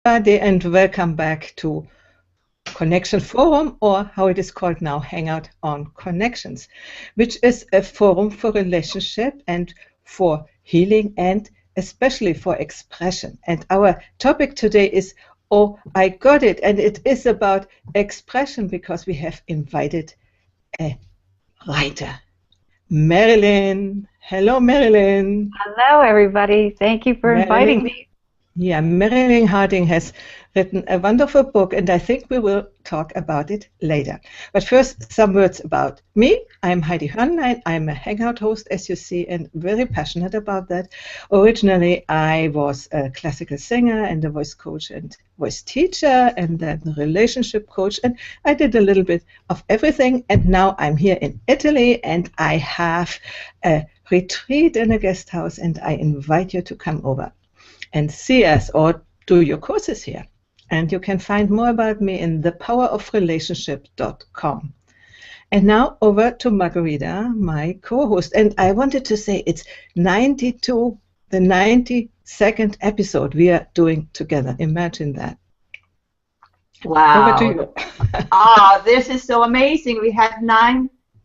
everybody, and welcome back to Connection Forum, or how it is called now, Hangout on Connections, which is a forum for relationship and for healing and especially for expression. And our topic today is, oh, I got it, and it is about expression because we have invited a writer, Marilyn. Hello, Marilyn. Hello, everybody. Thank you for inviting me. Yeah, Marilyn Harding has written a wonderful book, and I think we will talk about it later. But first, some words about me. I'm Heidi Hörnlein. I'm a Hangout host, as you see, and very passionate about that. Originally, I was a classical singer and a voice coach and voice teacher, and then a relationship coach, and I did a little bit of everything. And now I'm here in Italy, and I have a retreat in a guest house, and I invite you to come over and see us or do your courses here. And you can find more about me in thepowerofrelationship.com. And now over to Margarita, my co-host. And I wanted to say it's 92, the 92nd episode we are doing together. Imagine that. Wow. Over to you. This is so amazing. We had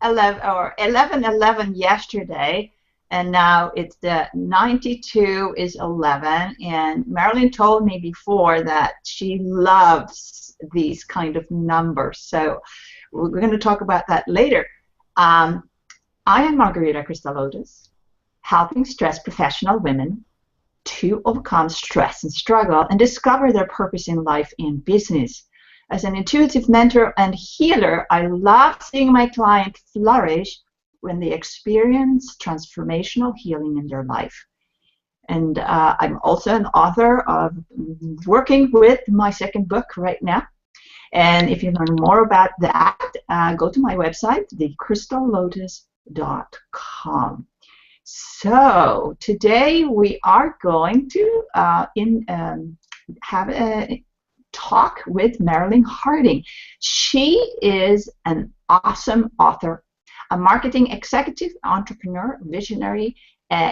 11 yesterday. And now it's the 92 is 11, and Marilyn told me before that she loves these kind of numbers. So we're going to talk about that later. I am Margarita Kristalodis, helping stressed professional women to overcome stress and struggle and discover their purpose in life and business. As an intuitive mentor and healer, I love seeing my client flourish when they experience transformational healing in their life. And I'm also an author of working with my second book right now. And if you learn more about that, go to my website, thecrystallotus.com. So today we are going to have a talk with Marilyn Harding. She is an awesome author, a marketing executive, entrepreneur, visionary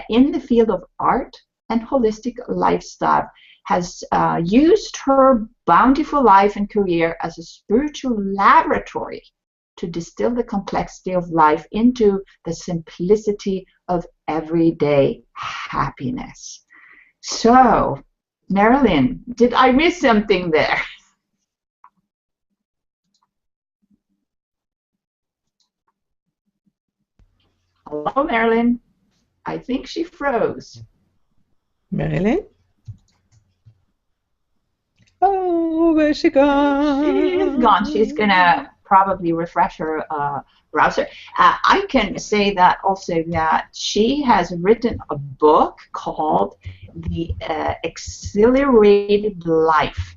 in the field of art and holistic lifestyle, has used her bountiful life and career as a spiritual laboratory to distill the complexity of life into the simplicity of everyday happiness. So, Marilyn, did I miss something there? Hello, Marilyn. I think she froze. Marilyn? Oh, where's she gone? She's gone. She's going to probably refresh her browser. I can say that also that she has written a book called The Exhilarated Life,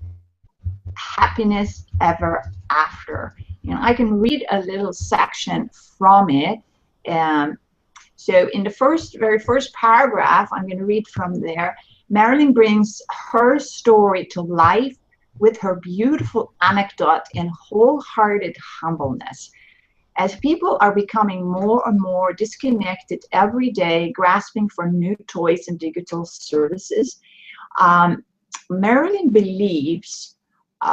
Happiness Ever After. And I can read a little section from it. So in the very first paragraph, I'm going to read from there. Marilyn brings her story to life with her beautiful anecdote and wholehearted humbleness. As people are becoming more and more disconnected every day, grasping for new toys and digital services, Marilyn believes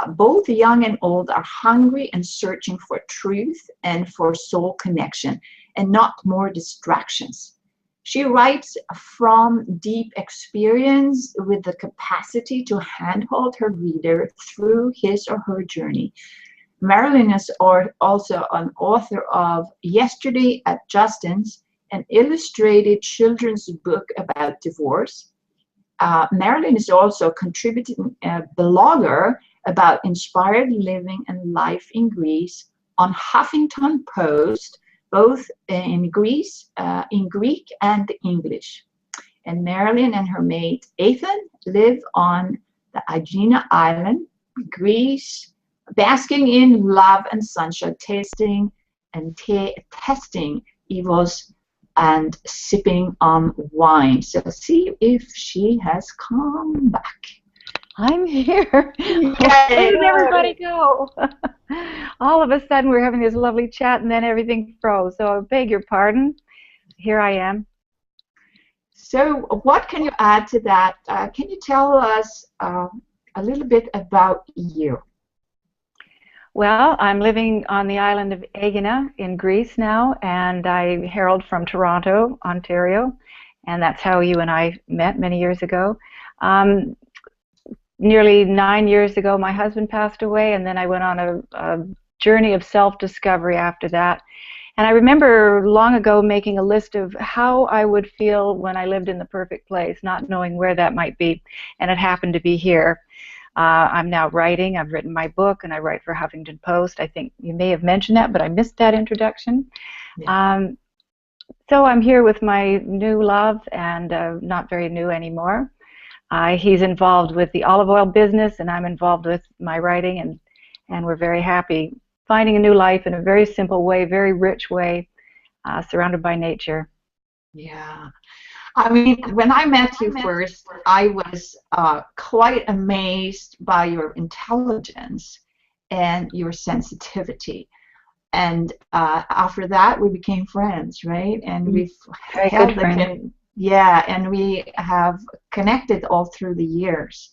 both young and old are hungry and searching for truth and for soul connection, and not more distractions. She writes from deep experience with the capacity to handhold her reader through his or her journey. Marilyn is also an author of Yesterday at Justin's, an illustrated children's book about divorce. Marilyn is also a contributing blogger about inspired living and life in Greece on Huffington Post, both in Greek and English. And Marilyn and her mate Athan live on the Aegina Island, Greece, basking in love and sunshine, testing EVOOs and sipping on wine. So see if she has come back. I'm here. Where did everybody go? All of a sudden we're having this lovely chat and then everything froze. So I beg your pardon. Here I am. So what can you add to that? Can you tell us, a little bit about you. Well, I'm living on the island of Aegina in Greece now, and I herald from Toronto, Ontario, and that's how you and I met many years ago. Nearly 9 years ago, my husband passed away, and then I went on a journey of self-discovery after that. And I remember long ago making a list of how I would feel when I lived in the perfect place, not knowing where that might be, and it happened to be here. I'm now writing. I've written my book, and I write for Huffington Post. I think you may have mentioned that, but I missed that introduction. Yeah. So I'm here with my new love, and not very new anymore. He's involved with the olive oil business, and I'm involved with my writing, and we're very happy finding a new life in a very simple way, very rich way, surrounded by nature. Yeah. I mean, when I met you first, I was quite amazed by your intelligence and your sensitivity. And after that, we became friends, right? And we've held and we have connected all through the years.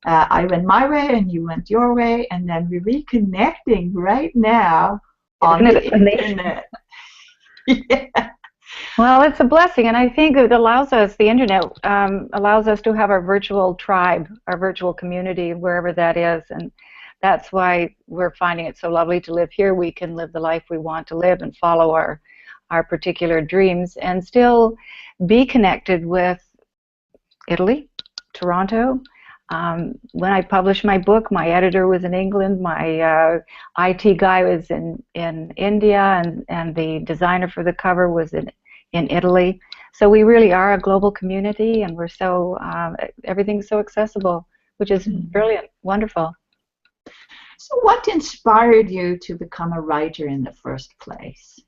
I went my way, and you went your way, and then we're reconnecting right now on the internet. Yeah. Well, it's a blessing, and I think it allows us, the internet allows us to have our virtual tribe, our virtual community, wherever that is, and that's why we're finding it so lovely to live here. We can live the life we want to live and follow our particular dreams and still be connected with Italy, Toronto. When I published my book, my editor was in England, my IT guy was in India, and the designer for the cover was in Italy. So we really are a global community, and we're so everything's so accessible, which is brilliant, wonderful. So what inspired you to become a writer in the first place?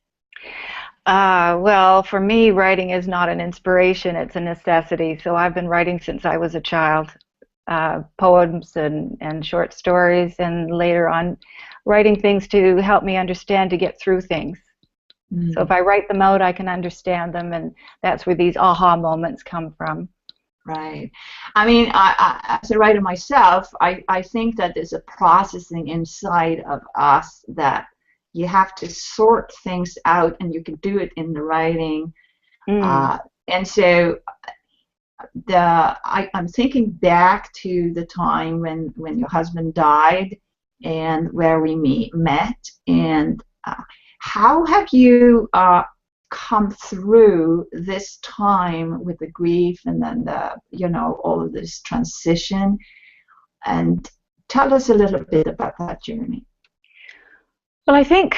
Well, for me, writing is not an inspiration, it's a necessity. So I've been writing since I was a child. Poems and short stories, and later on writing things to help me understand, to get through things. So if I write them out, I can understand them, and that's where these aha moments come from. Right. I mean, as a writer myself, I think that there's a processing inside of us that you have to sort things out, and you can do it in the writing. And so I'm thinking back to the time when your husband died and where we met, and how have you come through this time with the grief and then all of this transition, and tell us a little bit about that journey. Well, I think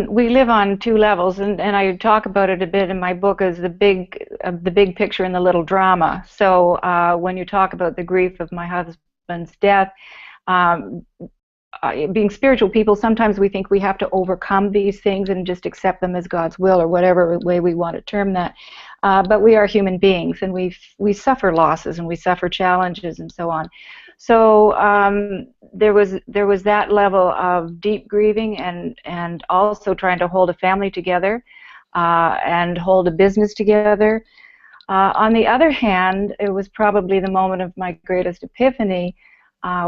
we live on two levels, and I talk about it a bit in my book as the big picture and the little drama. So when you talk about the grief of my husband's death, being spiritual people, sometimes we think we have to overcome these things and just accept them as God's will, or whatever way we want to term that. But we are human beings, and we suffer losses, and we suffer challenges, and so on. So there was that level of deep grieving, and also trying to hold a family together and hold a business together. On the other hand, it was probably the moment of my greatest epiphany,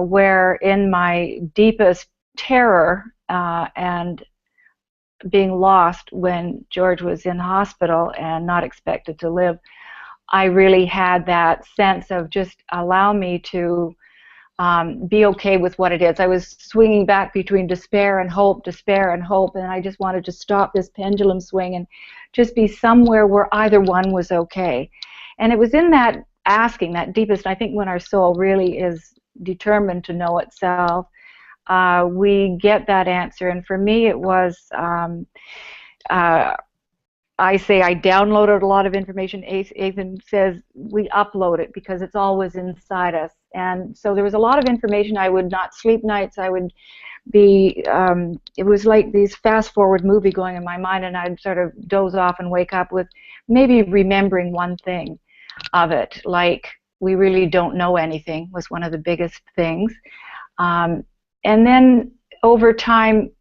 where in my deepest terror and being lost when George was in hospital and not expected to live, I really had that sense of just allow me to be okay with what it is. I was swinging back between despair and hope, and I just wanted to stop this pendulum swing and just be somewhere where either one was okay. And it was in that asking, that deepest, I think when our soul really is determined to know itself, we get that answer. And for me it was, I say I downloaded a lot of information. Athan says we upload it because it's always inside us. And so there was a lot of information. I would not sleep nights. I would be, it was like these fast-forward movie going in my mind, and I'd sort of doze off and wake up with maybe remembering one thing of it, like we really don't know anything was one of the biggest things. And then over time,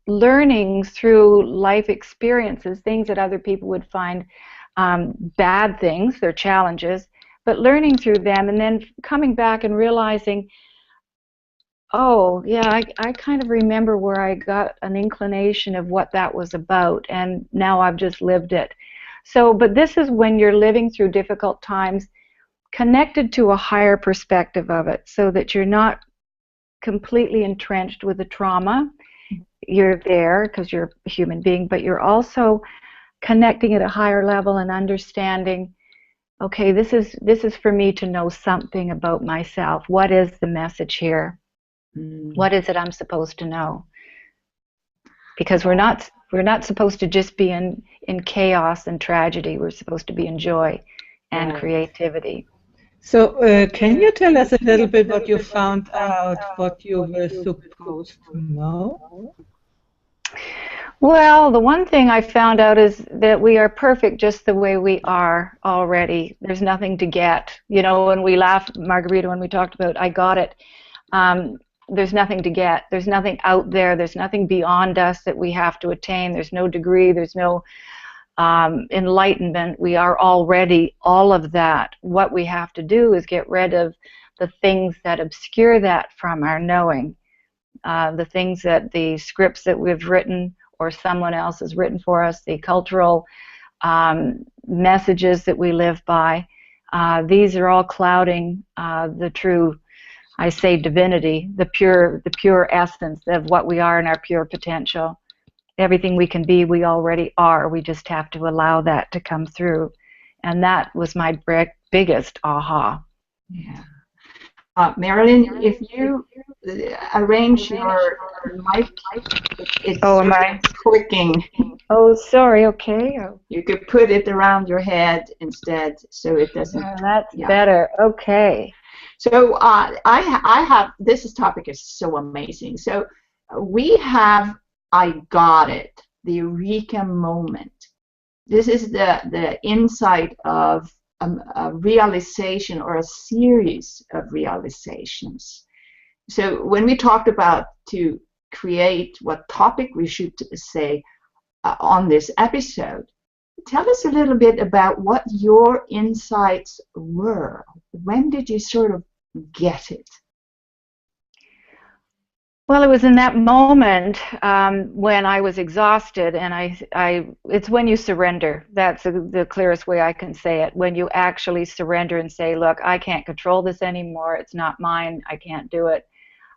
learning through life experiences, things that other people would find bad things, their challenges, but learning through them and then coming back and realizing, oh, yeah, I kind of remember where I got an inclination of what that was about, and now I've just lived it. So, but this is when you're living through difficult times, connected to a higher perspective of it, so that you're not completely entrenched with the trauma. You're there because you're a human being, but you're also connecting at a higher level and understanding, okay, this is for me to know something about myself. What is the message here? What is it I'm supposed to know? Because we're not supposed to just be in chaos and tragedy. We're supposed to be in joy and creativity. So can you tell us a little bit what you found out, what you were supposed to know? Well, the one thing I found out is that we are perfect just the way we are already. There's nothing to get. You know, when we laughed, Margarita, when we talked about I got it, there's nothing to get. There's nothing out there. There's nothing beyond us that we have to attain. There's no degree. There's no enlightenment. We are already all of that. What we have to do is get rid of the things that obscure that from our knowing, the things that the scripts that we've written or someone else has written for us, the cultural messages that we live by. These are all clouding the true, I say, divinity, the pure essence of what we are and our pure potential. Everything we can be, we already are. We just have to allow that to come through. And that was my biggest aha. Yeah. Marilyn, if you arrange your mic, it's am I clicking. Oh, sorry. Okay. You could put it around your head instead, so it doesn't. That's better. Okay. So I have this topic is so amazing. So we have I got it, the Eureka moment. This is the insight of a realization or a series of realizations. So when we talked about to create what topic we should say on this episode, tell us a little bit about what your insights were. When did you sort of get it? Well, it was in that moment when I was exhausted, and it's when you surrender. That's the clearest way I can say it. When you actually surrender and say, look, I can't control this anymore. It's not mine. I can't do it.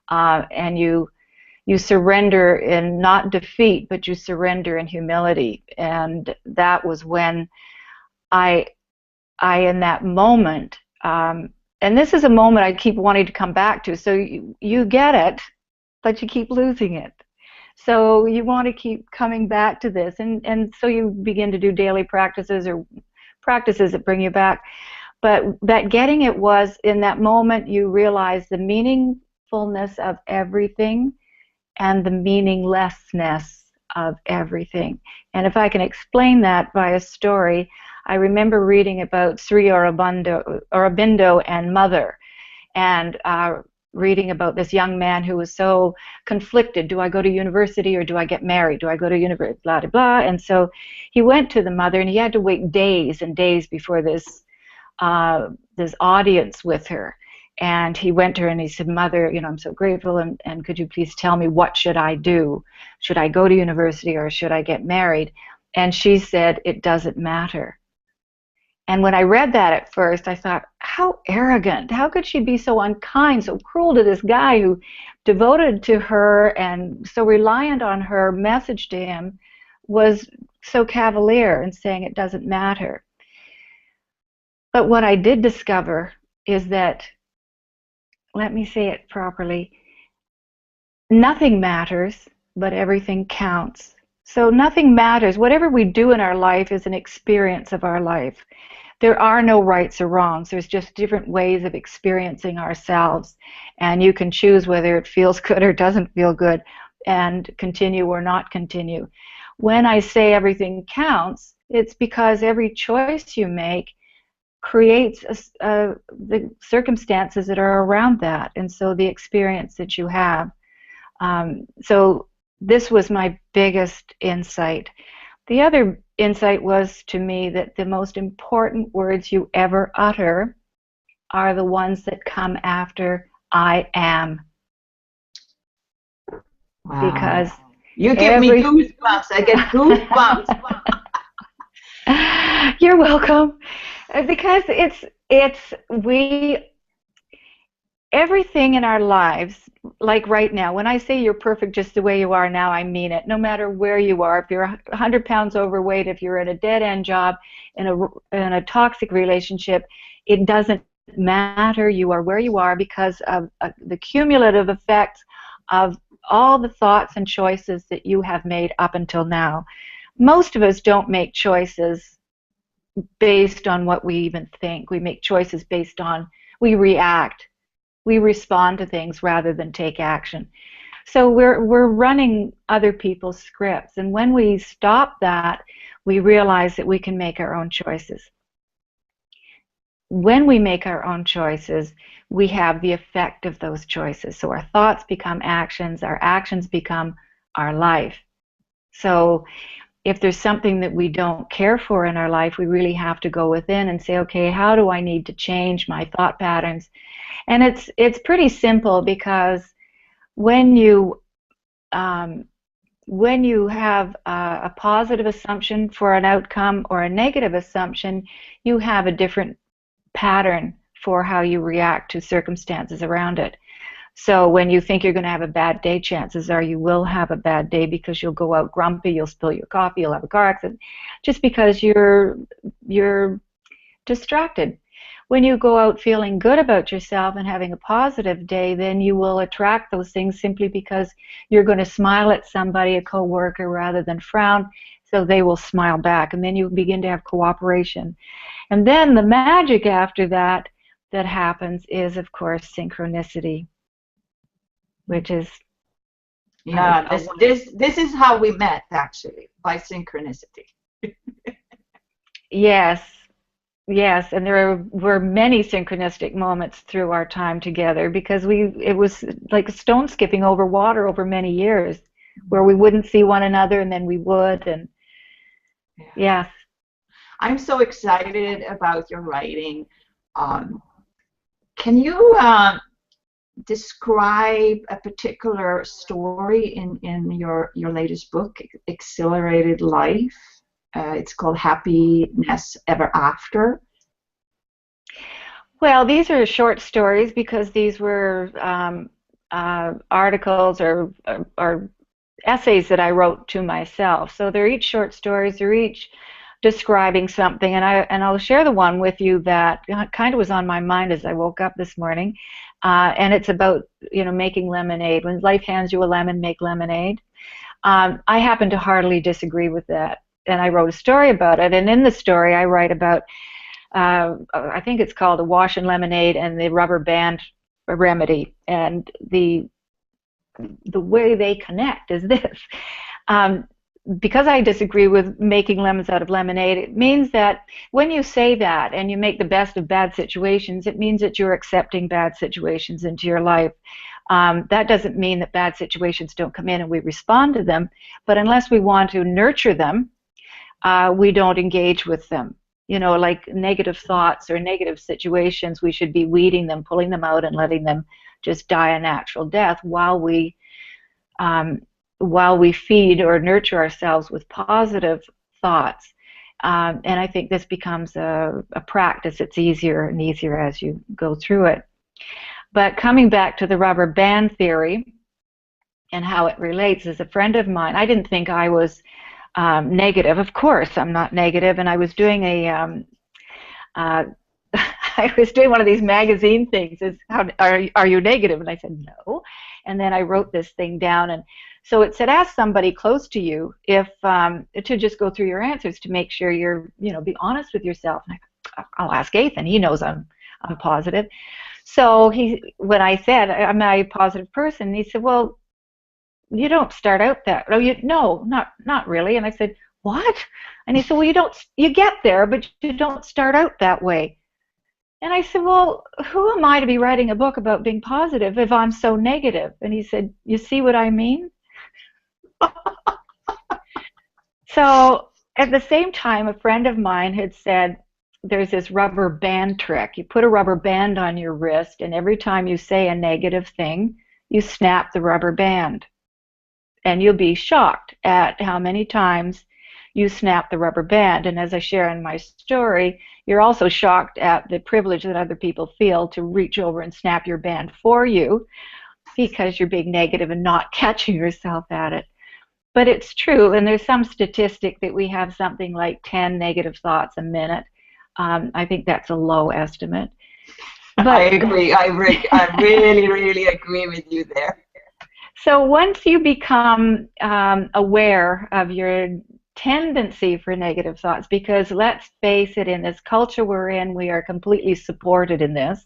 And you surrender in not defeat, but you surrender in humility. And that was when I in that moment, and this is a moment I keep wanting to come back to. So you get it, but you keep losing it. So you want to keep coming back to this, and so you begin to do daily practices or practices that bring you back. But that getting it was in that moment you realize the meaningfulness of everything and the meaninglessness of everything. And if I can explain that by a story, I remember reading about Sri Aurobindo and Mother, and reading about this young man who was so conflicted. Do I go to university or do I get married? Do I go to university? Blah, blah, blah. And so he went to the mother, and he had to wait days and days before this audience with her. And he went to her and he said, Mother, you know, I'm so grateful, and could you please tell me, what should I do? Should I go to university or should I get married? And she said, it doesn't matter. And when I read that at first, I thought, how arrogant. How could she be so unkind, so cruel to this guy who devoted to her and so reliant on her message to him, was so cavalier in saying it doesn't matter. But what I did discover is that, let me say it properly, nothing matters, but everything counts. So nothing matters. Whatever we do in our life is an experience of our life. There are no rights or wrongs. There's just different ways of experiencing ourselves. And you can choose whether it feels good or doesn't feel good and continue or not continue. When I say everything counts, it's because every choice you make creates the circumstances that are around that, and so the experience that you have. So this was my biggest insight. The other insight was to me that the most important words you ever utter are the ones that come after I am. Wow. Because you give me goosebumps. I get goosebumps. You're welcome. Because everything in our lives, like right now, when I say you're perfect just the way you are now, I mean it. No matter where you are, if you're 100 pounds overweight, if you're in a dead-end job, in a toxic relationship, it doesn't matter. You are where you are because of the cumulative effects of all the thoughts and choices that you have made up until now. Most of us don't make choices based on what we even think. We make choices based on, we react. We respond to things rather than take action. So we're running other people's scripts. And when we stop that, we realize that we can make our own choices. When we make our own choices, we have the effect of those choices. So our thoughts become actions, our actions become our life. So if there's something that we don't care for in our life, we really have to go within and say, okay, how do I need to change my thought patterns? And it's pretty simple, because when you have a positive assumption for an outcome or a negative assumption, you have a different pattern for how you react to circumstances around it. So when you think you're going to have a bad day, chances are you will have a bad day, because you'll go out grumpy, you'll spill your coffee, you'll have a car accident, just because you're distracted. When you go out feeling good about yourself and having a positive day, then you will attract those things simply because you're going to smile at somebody, a coworker, rather than frown, so they will smile back, and then you begin to have cooperation. And then the magic after that happens is, of course, synchronicity, which is this is how we met, actually, by synchronicity. Yes, and there were many synchronistic moments through our time together, because it was like a stone skipping over water over many years, where we wouldn't see one another and then we would, and yes. I'm so excited about your writing. Can you describe a particular story in your latest book, Exhilarated Life? It's called Happiness Ever After. Well, these are short stories, because these were articles or essays that I wrote to myself. So they're each short stories. They're each describing something, and I'll share the one with you that kind of was on my mind as I woke up this morning, and it's about making lemonade. When life hands you a lemon, make lemonade. I happen to heartily disagree with that, and I wrote a story about it. And in the story, I write about I think it's called A Wash in Lemonade and the Rubber Band Remedy, and the way they connect is this. Because I disagree with making lemons out of lemonade, it means that when you say that and you make the best of bad situations, it means that you're accepting bad situations into your life. That doesn't mean that bad situations don't come in and we respond to them, but unless we want to nurture them, we don't engage with them. Like negative thoughts or negative situations, we should be weeding them, pulling them out, and letting them just die a natural death while we feed or nurture ourselves with positive thoughts. And I think this becomes a practice. It's easier and easier as you go through it. But coming back to the rubber band theory and how it relates, as a friend of mine, I didn't think I was negative. Of course, I'm not negative. And I was doing I was doing one of these magazine things. How are you negative? And I said no. And then I wrote this thing down, and so it said, ask somebody close to you if to just go through your answers to make sure you're be honest with yourself. And I'll ask Athan. He knows I'm positive. So when I said I'm a positive person, he said, well, you don't start out that. No, not really. And I said, what? And he said, well, you get there, but you don't start out that way. And I said, well, who am I to be writing a book about being positive if I'm so negative? And he said, you see what I mean? So at the same time, a friend of mine had said, there's this rubber band trick. You put a rubber band on your wrist, and every time you say a negative thing, you snap the rubber band. And you'll be shocked at how many times you snap the rubber band. And as I share in my story, you're also shocked at the privilege that other people feel to reach over and snap your band for you because you're being negative and not catching yourself at it. But it's true, and there's some statistic that we have something like 10 negative thoughts a minute. I think that's a low estimate. But I agree. I really, really agree with you there. So once you become aware of your tendency for negative thoughts, because let's face it, in this culture we're in, we are completely supported in this.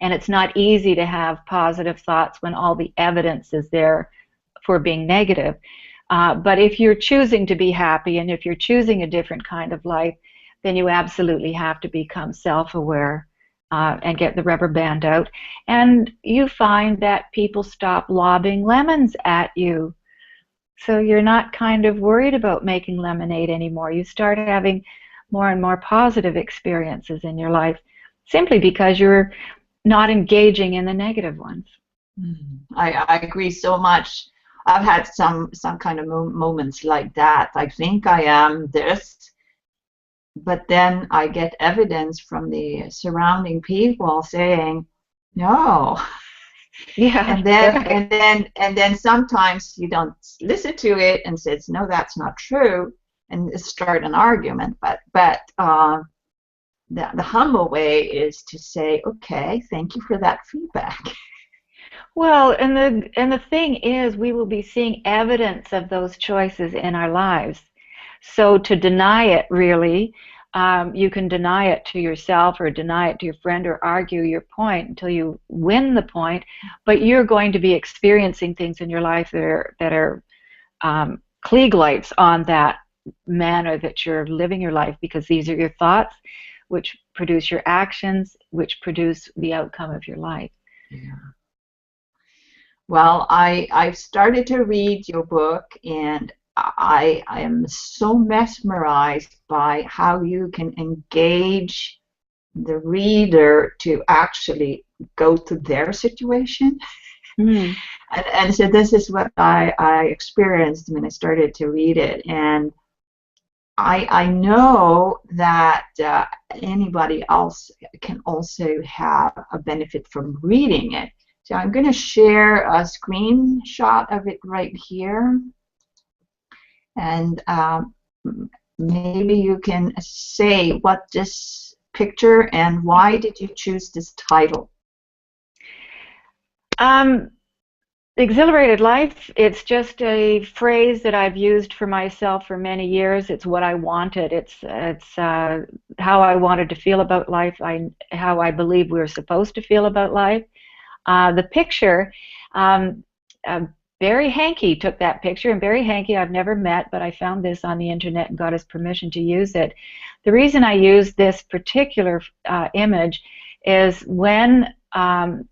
And it's not easy to have positive thoughts when all the evidence is there for being negative. But if you're choosing to be happy, and if you're choosing a different kind of life, then you absolutely have to become self-aware and get the rubber band out. And you find that people stop lobbing lemons at you. So you're not kind of worried about making lemonade anymore. You start having more and more positive experiences in your life simply because you're not engaging in the negative ones. I agree so much. I've had some kind of moments like that. I think I am this, but then I get evidence from the surrounding people saying, no. Yeah. And then sometimes you don't listen to it and says, no, that's not true, and start an argument. But the humble way is to say, okay, thank you for that feedback. Well, and the thing is, we will be seeing evidence of those choices in our lives. So to deny it, really, you can deny it to yourself or deny it to your friend or argue your point until you win the point, but you're going to be experiencing things in your life that are Klieg lights on that manner that you're living your life, because these are your thoughts, which produce your actions, which produce the outcome of your life. Yeah. Well, I've started to read your book, and I am so mesmerized by how you can engage the reader to actually go to their situation. And so this is what I experienced when I started to read it. And I know that anybody else can also have a benefit from reading it. So I'm going to share a screenshot of it right here. And maybe you can say what this picture and why did you choose this title? Exhilarated Life, it's just a phrase that I've used for myself for many years. It's what I wanted. It's how I wanted to feel about life, how I believe we're supposed to feel about life. The picture, Barry Hankey took that picture, and Barry Hankey I've never met, but I found this on the internet and got his permission to use it. The reason I used this particular image is when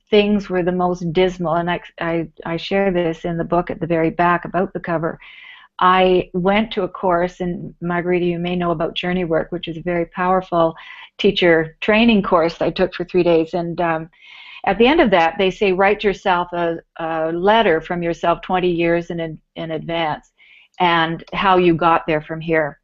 things were the most dismal, and I share this in the book at the very back about the cover. I went to a course, and Margarita, you may know about Journey Work, which is a very powerful teacher training course I took for 3 days, and at the end of that, they say write yourself a letter from yourself 20 years in advance and how you got there from here.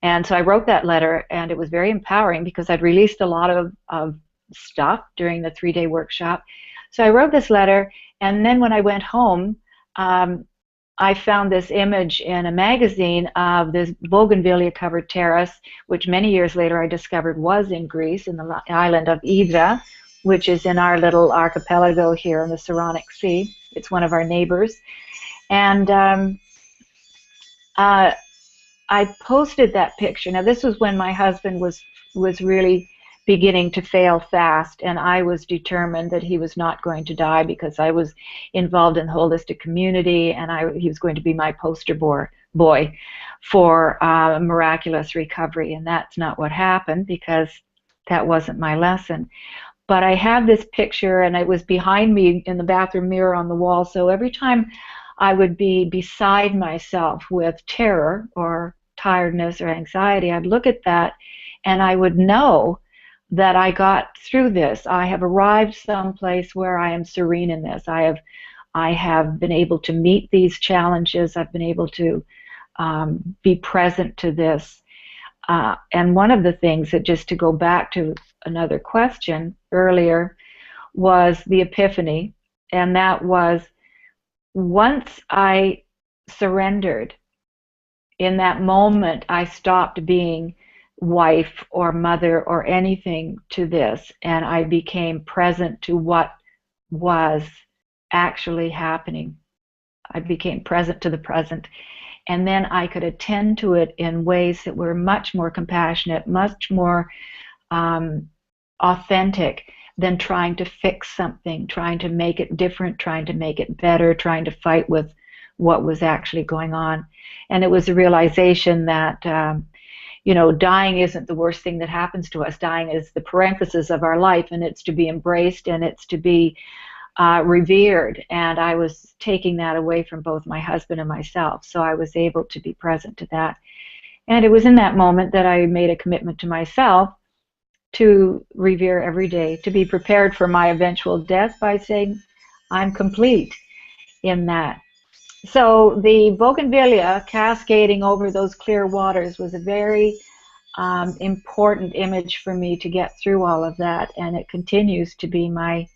And so I wrote that letter, and it was very empowering because I'd released a lot of stuff during the 3-day workshop. So I wrote this letter, and then when I went home, I found this image in a magazine of this bougainvillea-covered terrace, which many years later I discovered was in Greece, in the island of Eureka, which is in our little archipelago here in the Saronic Sea. It's one of our neighbors. And I posted that picture. Now, this was when my husband was really beginning to fail fast, and I was determined that he was not going to die because I was involved in the holistic community, and he was going to be my poster boy for miraculous recovery. And that's not what happened, because that wasn't my lesson. But I had this picture, and it was behind me in the bathroom mirror on the wall, so every time I would be beside myself with terror or tiredness or anxiety, I'd look at that and I would know that I got through this. I have arrived someplace where I am serene in this. I have been able to meet these challenges. I've been able to be present to this. And one of the things that, just to go back to another question earlier, was the epiphany. And that was, once I surrendered, in that moment I stopped being wife or mother or anything to this, and I became present to what was actually happening. I became present to the present, and then I could attend to it in ways that were much more compassionate, much more authentic than trying to fix something, trying to make it different, trying to make it better, trying to fight with what was actually going on. And it was a realization that dying isn't the worst thing that happens to us. Dying is the parenthesis of our life, and it's to be embraced, and it's to be revered. And I was taking that away from both my husband and myself, so I was able to be present to that. And it was in that moment that I made a commitment to myself to revere every day, to be prepared for my eventual death by saying, I'm complete in that. So the bougainvillea cascading over those clear waters was a very important image for me to get through all of that, and it continues to be my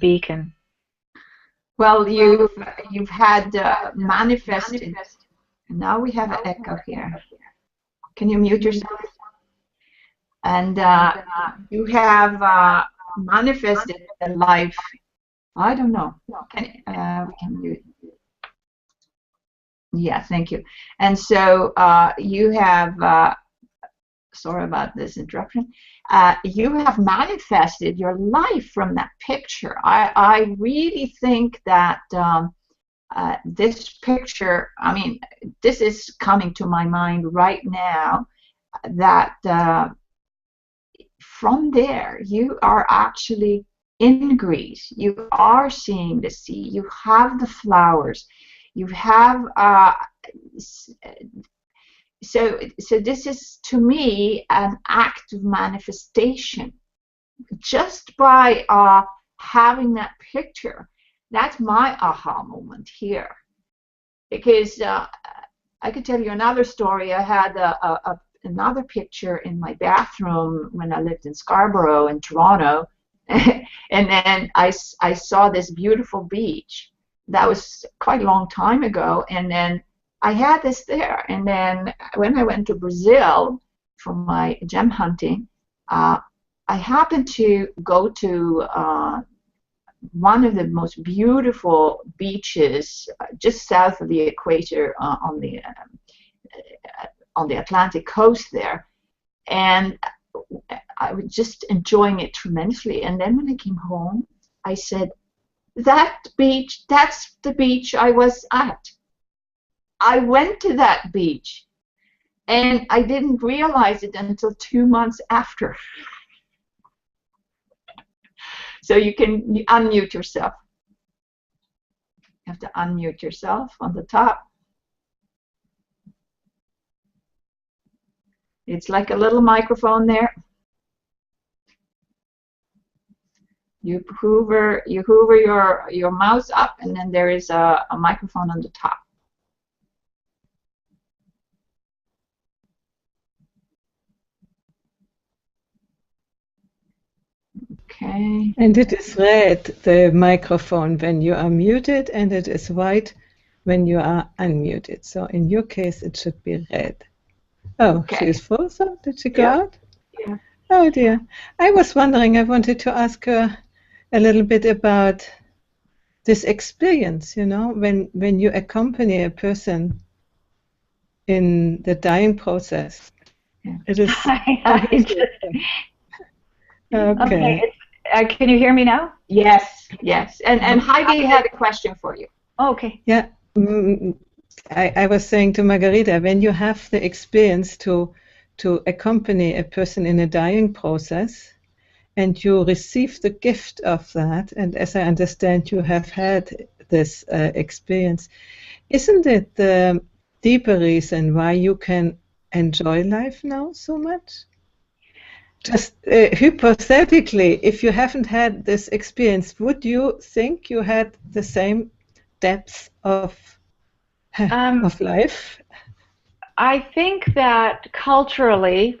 beacon. Well, you've had manifested. Now we have an echo here. Can you mute yourself? And you have manifested a life. I don't know. We can mute. Yeah, thank you. And so you have, sorry about this interruption, you have manifested your life from that picture. I really think that this picture, I mean, this is coming to my mind right now, that from there you are actually in Greece. You are seeing the sea. You have the flowers. You have so this is, to me, an act of manifestation just by having that picture. That's my aha moment here, because I could tell you another story. I had another picture in my bathroom when I lived in Scarborough in Toronto, and then I saw this beautiful beach. That was quite a long time ago, and then I had this there. And then when I went to Brazil for my gem hunting, I happened to go to one of the most beautiful beaches just south of the equator on the Atlantic coast there, and I was just enjoying it tremendously. And then when I came home, I said, that beach, that's the beach I was at. I went to that beach, and I didn't realize it until 2 months after. So you can unmute yourself. You have to unmute yourself on the top. It's like a little microphone there. You hoover your mouse up, and then there is a microphone on the top. Okay. And it is red, the microphone, when you are muted, and it is white when you are unmuted. So in your case, it should be red. Oh, okay. She is frozen. Did she go out? Yeah. Oh dear. I was wondering, I wanted to ask her a little bit about this experience, you know, when you accompany a person in the dying process. Yeah. It is okay. Can you hear me now? Yes, yes. And Heidi had a question for you. Okay. Yeah. I was saying to Margarita, when you have the experience to accompany a person in a dying process, and you receive the gift of that, and as I understand, you have had this experience, isn't it the deeper reason why you can enjoy life now so much? just hypothetically, if you haven't had this experience, would you think you had the same depth of life? I think that culturally,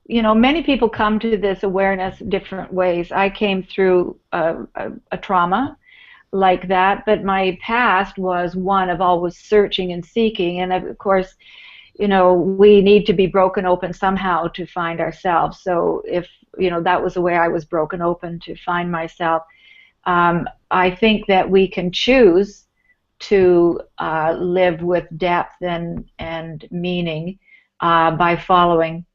you know, many people come to this awareness different ways. I came through a trauma like that, but my past was one of always searching and seeking, and of course, you know, we need to be broken open somehow to find ourselves. So if, you know, that was the way I was broken open to find myself. I think that we can choose to live with depth and meaning by following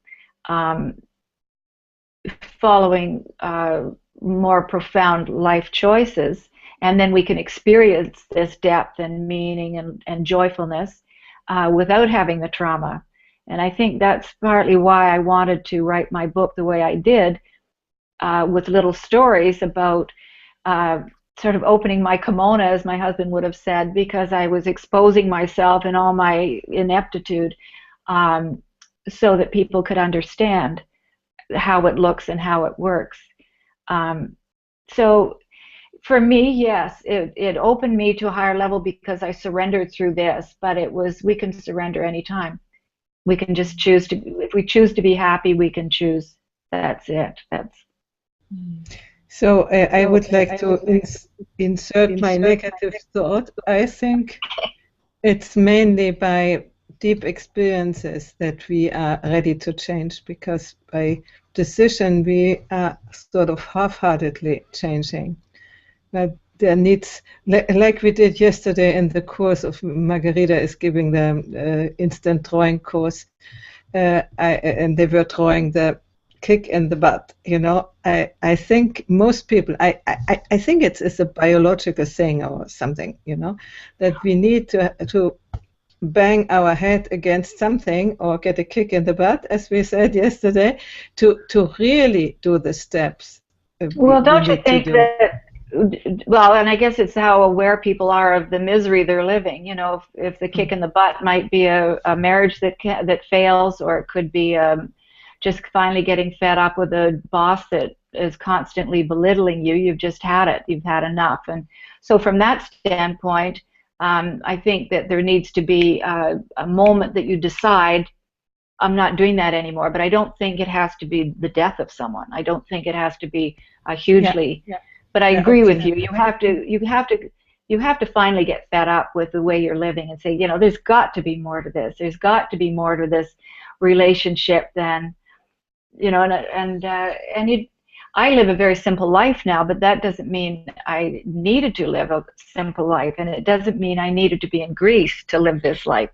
more profound life choices, and then we can experience this depth and meaning and joyfulness without having the trauma. And I think that's partly why I wanted to write my book the way I did, with little stories about sort of opening my kimono, as my husband would have said, because I was exposing myself in all my ineptitude, so that people could understand how it looks and how it works. So for me, yes, it opened me to a higher level because I surrendered through this, but it was, we can surrender anytime. We can just choose to, if we choose to be happy, we can choose. That's it. That's. So I would like to insert my negative thought. I think it's mainly by deep experiences that we are ready to change, because by decision we are sort of half-heartedly changing. But there needs, like we did yesterday in the course of Margarita is giving the instant drawing course, and they were drawing the kick in the butt. You know, I think most people, I think it's a biological thing or something, you know, that we need to bang our head against something or get a kick in the butt, as we said yesterday, to really do the steps. Well, don't you think that, well, and I guess it's how aware people are of the misery they're living. You know, if the kick in the butt might be a marriage that fails, or it could be just finally getting fed up with a boss that is constantly belittling you. You've just had it. You've had enough. And so from that standpoint, I think that there needs to be a moment that you decide, I'm not doing that anymore. But I don't think it has to be the death of someone. I don't think it has to be hugely. Yeah. But I agree with you. You have to finally get fed up with the way you're living and say, you know, there's got to be more to this. There's got to be more to this relationship than, you know, I live a very simple life now, but that doesn't mean I needed to live a simple life, and it doesn't mean I needed to be in Greece to live this life.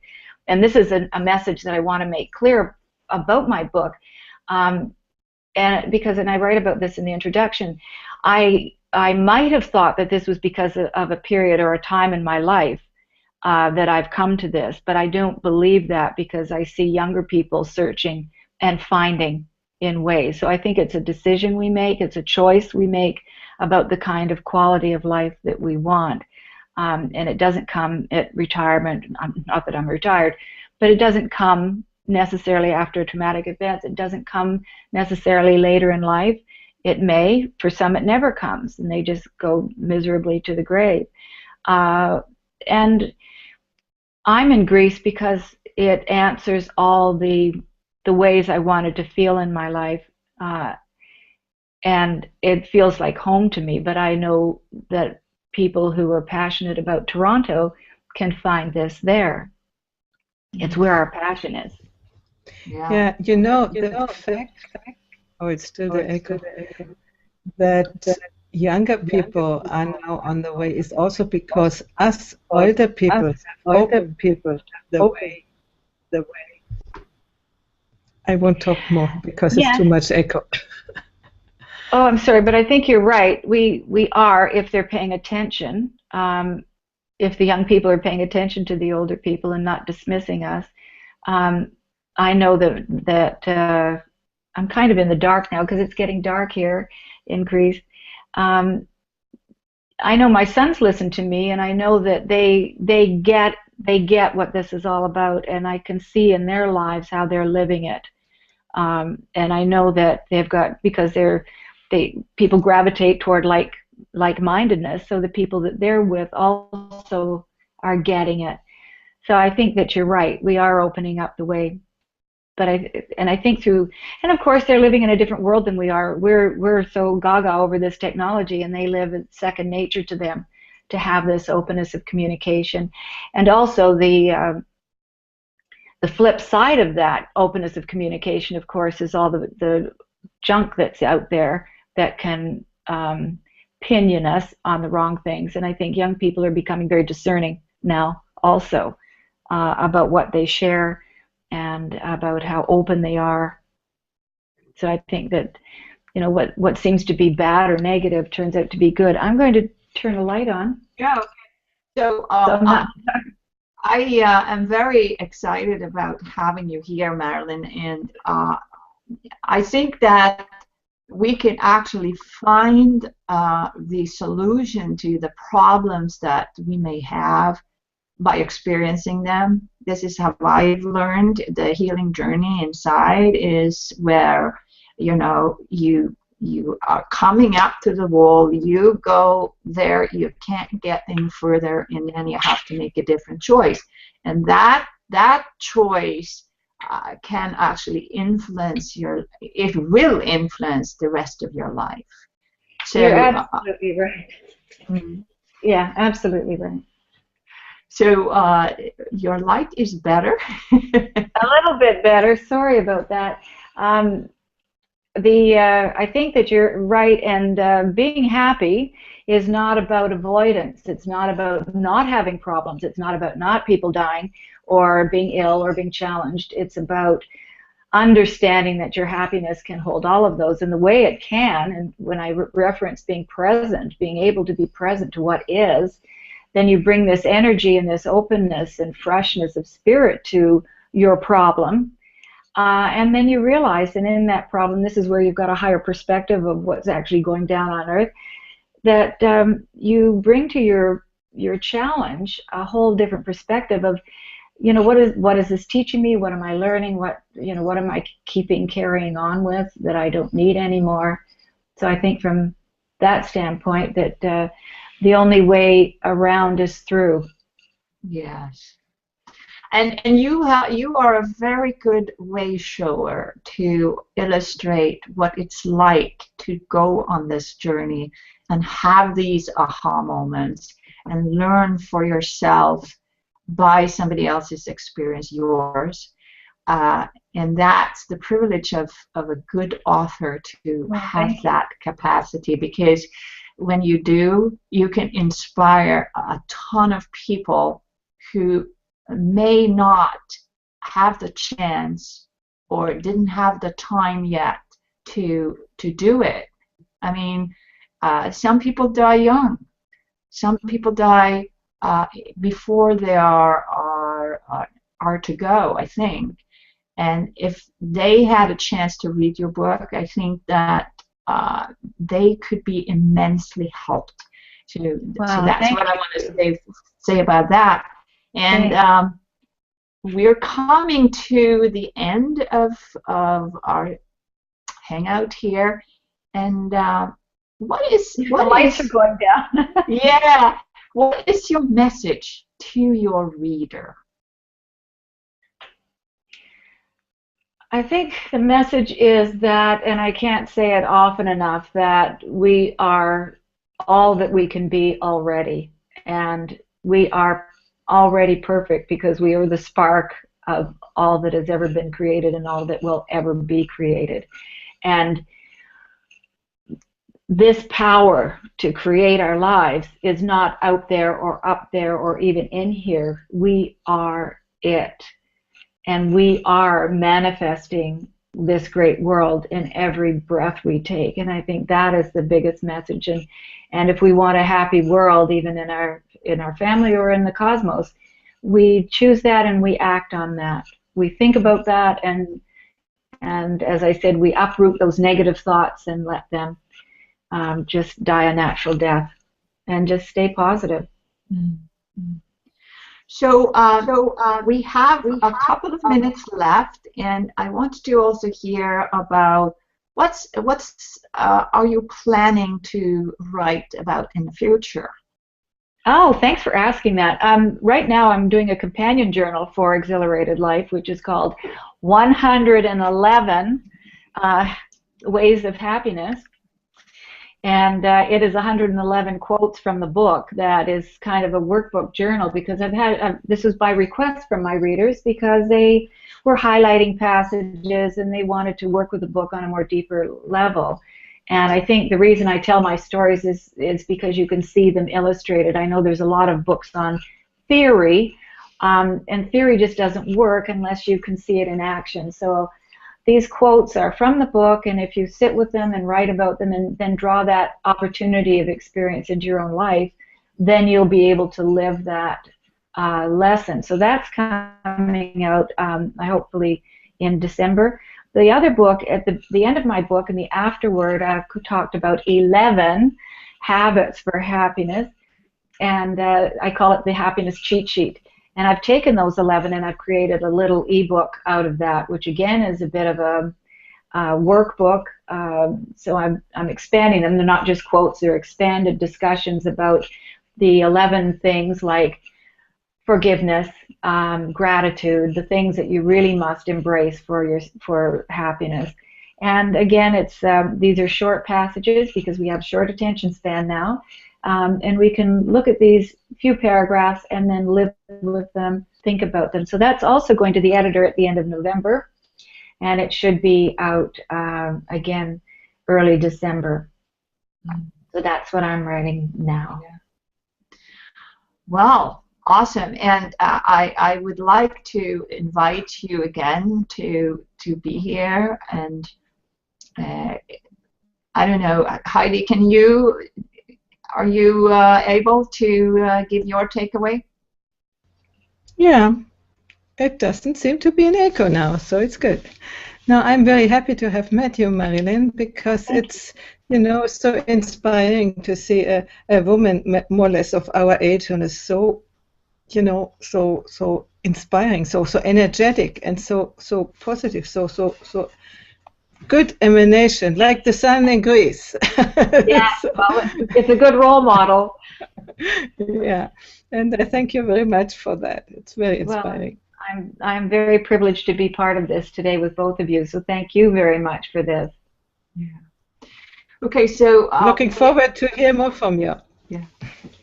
And this is a message that I want to make clear about my book, and I write about this in the introduction. I might have thought that this was because of a period or a time in my life that I've come to this, but I don't believe that, because I see younger people searching and finding in ways. So I think it's a decision we make, it's a choice we make about the kind of quality of life that we want. And it doesn't come at retirement, not that I'm retired, but it doesn't come necessarily after a traumatic event. It doesn't come necessarily later in life. It may, for some it never comes, and they just go miserably to the grave. And I'm in Greece because it answers all the ways I wanted to feel in my life, and it feels like home to me. But I know that people who are passionate about Toronto can find this there. It's where our passion is. Yeah, you know, the fact, oh, it's still the echo, that younger people are now on the way is also because us older people the way. I won't talk more because it's too much echo. Oh, I'm sorry, but I think you're right. We are, if they're paying attention, if the young people are paying attention to the older people and not dismissing us. I know that I'm kind of in the dark now because it's getting dark here in Greece. I know my sons listen to me, and I know that they get what this is all about, and I can see in their lives how they're living it. And I know that they've got, because people gravitate toward like-mindedness, so the people that they're with also are getting it. So I think that you're right. We are opening up the way. But I think through, and of course they're living in a different world than we are. We're so gaga over this technology, and they live it's second nature to them to have this openness of communication. And also the flip side of that openness of communication, of course, is all the junk that's out there that can pinion us on the wrong things. And I think young people are becoming very discerning now also about what they share and about how open they are. So I think that, you know, what seems to be bad or negative turns out to be good. I'm going to turn the light on. Yeah. Okay. So I am very excited about having you here, Marilyn, and I think that we can actually find the solution to the problems that we may have by experiencing them. This is how I've learned the healing journey inside, is where, you know, you are coming up to the wall, you go there, you can't get any further, and then you have to make a different choice. And that choice can actually influence it will influence the rest of your life. So, you're absolutely right. Yeah, absolutely right. So your light is better. A little bit better. Sorry about that. I think that you're right, and being happy is not about avoidance. It's not about not having problems. It's not about not people dying or being ill or being challenged. It's about understanding that your happiness can hold all of those, and the way it can, and when I reference being present, being able to be present to what is, then you bring this energy and this openness and freshness of spirit to your problem. And then you realize, and in that problem, this is where you've got a higher perspective of what's actually going down on Earth, that you bring to your challenge a whole different perspective of, you know, what is this teaching me? What am I learning? What am I carrying on with that I don't need anymore? So I think from that standpoint that the only way around is through. Yes. And you are a very good way shower to illustrate what it's like to go on this journey and have these aha moments and learn for yourself by somebody else's experience, yours. And that's the privilege of a good author, to have that capacity, because when you do, you can inspire a ton of people who may not have the chance or didn't have the time yet to do it. I mean, some people die young. Some people die before they are to go, I think. And if they had a chance to read your book, I think that they could be immensely helped. So that's what I want to say about that. And we're coming to the end of our hangout here. And the lights are going down. Yeah. What is your message to your reader? I think the message is that, and I can't say it often enough, that we are all that we can be already. And we are already perfect because we are the spark of all that has ever been created and all that will ever be created. And this power to create our lives is not out there or up there or even in here. We are it. And we are manifesting this great world in every breath we take. And I think that is the biggest message. And if we want a happy world, even in our family or in the cosmos, we choose that and we act on that. We think about that, and as I said, we uproot those negative thoughts and let them just die a natural death, and just stay positive. Mm-hmm. We have a couple of minutes left, and I want to also hear about what's are you planning to write about in the future? Oh, thanks for asking that. Right now I'm doing a companion journal for Exhilarated Life, which is called 111 Ways of Happiness. And it is 111 quotes from the book that is kind of a workbook journal, because I've had, this was by request from my readers because they were highlighting passages and they wanted to work with the book on a more deeper level. And I think the reason I tell my stories is because you can see them illustrated. I know there's a lot of books on theory, and theory just doesn't work unless you can see it in action. So these quotes are from the book, and if you sit with them and write about them and then draw that opportunity of experience into your own life, then you'll be able to live that lesson. So that's coming out hopefully in December. The other book, at the end of my book, in the afterword, I've talked about 11 habits for happiness, and I call it the happiness cheat sheet. And I've taken those 11 and I've created a little ebook out of that, which again is a bit of a workbook. So I'm expanding them. They're not just quotes, they're expanded discussions about the 11 things like forgiveness, gratitude, the things that you really must embrace for happiness. And again, it's these are short passages because we have short attention span now. And we can look at these few paragraphs and then live with them, think about them. So that's also going to the editor at the end of November, and it should be out again early December. So that's what I'm writing now. Well, awesome. And I would like to invite you again to be here. And I don't know, Heidi, are you able to give your takeaway? Yeah, it doesn't seem to be an echo now, so it's good. Now, I'm very happy to have met you, Marilyn, because it's, so inspiring to see a woman more or less of our age who is so, so inspiring, so energetic, and so positive, so good emanation, like the sun in Greece. Yeah, well, it's a good role model. Yeah, and I thank you very much for that. It's very inspiring. Well, I'm very privileged to be part of this today with both of you, so thank you very much for this. Yeah. Okay, so looking forward to hear more from you. Yeah.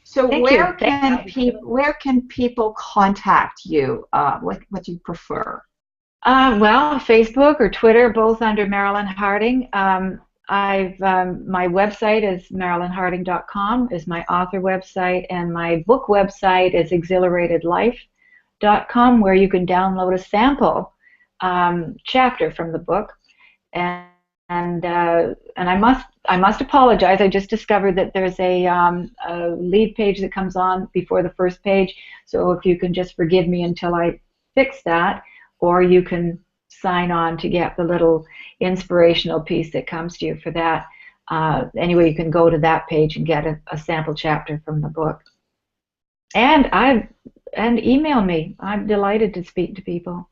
So where can people contact you? What do you prefer? Well, Facebook or Twitter, both under Marilyn Harding. My website is marilynharding.com, is my author website, and my book website is exhilaratedlife.com, where you can download a sample chapter from the book. And I must apologize. I just discovered that there's a lead page that comes on before the first page. So if you can just forgive me until I fix that, or you can sign on to get the little inspirational piece that comes to you for that. Anyway, you can go to that page and get a sample chapter from the book. And email me. I'm delighted to speak to people.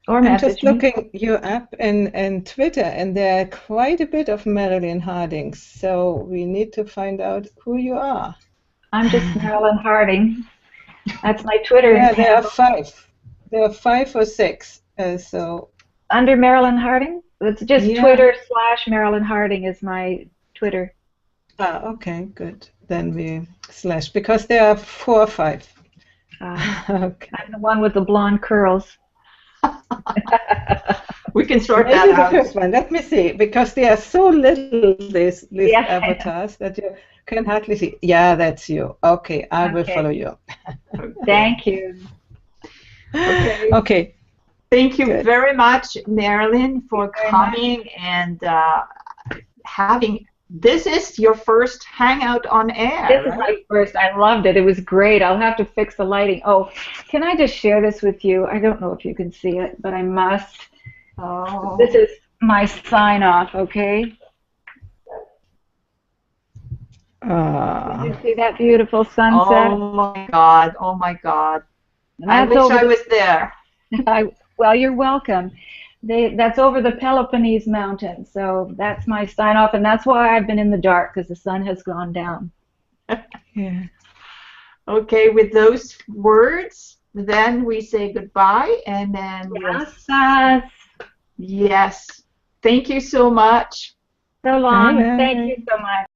Or I'm just message me. looking you up and Twitter, and there are quite a bit of Marilyn Harding, so we need to find out who you are. I'm just Marilyn Harding. That's my Twitter. Yeah, there are 5. There are 5 or 6. So under Marilyn Harding? It's just Twitter/Marilyn Harding is my Twitter. Ah, okay, good. Then we / because there are 4 or 5. Okay. I'm the one with the blonde curls. We can sort Maybe that out. The first one. Let me see, because they are so little, these avatars, that you can hardly see. Yeah, that's you. Okay, I will follow you. Thank you. Okay. Thank you very much, Marilyn, for coming and having. This is your first hangout on air. This is my first. I loved it. It was great. I'll have to fix the lighting. Oh, can I just share this with you? I don't know if you can see it, but I must. Oh. This is my sign off, okay? Ah. Did you see that beautiful sunset? Oh my God. Oh my God. And I that's wish over I was there. well, you're welcome. That's over the Peloponnese Mountains, so that's my sign off, and that's why I've been in the dark, because the sun has gone down. Yeah. Okay, with those words, then we say goodbye, and then Gracias. yes. Thank you so much. So long. Thank Bye-bye. you so much.